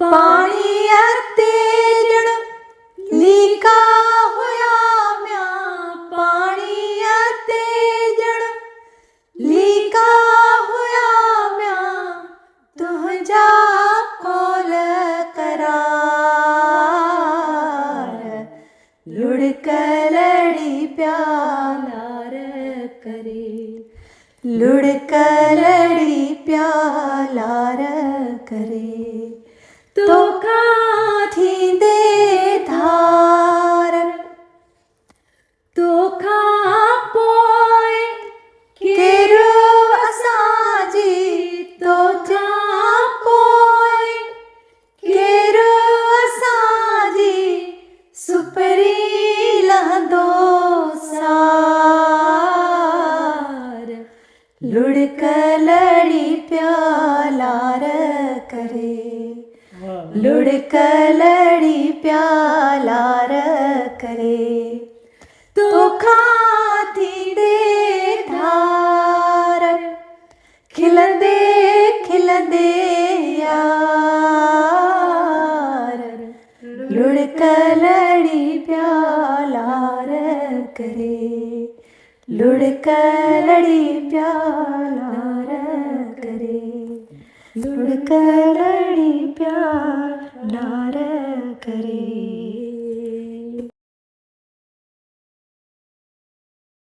पानी अते जण लीका होया म्या पानी अते जण लीका होया म्या तुझा कोल करार लुढ़क लड़ी प्यालार करे लुढ़क लड़ी प्यालार करे तो थी दे धार तो खा पोए केरो असाजी तो जा पोए केरो असाजी सुपरी लहदो सार लुढ़क लड़ी प्यालार करे लुढ़क लड़ी प्यालार करे तो खाती दे धार खिलदे खिलदे यार लुढ़क लड़ी प्यालार करे लुढ़क लड़ी प्यालार करे लुढ़क लड़ी प्यालार करे।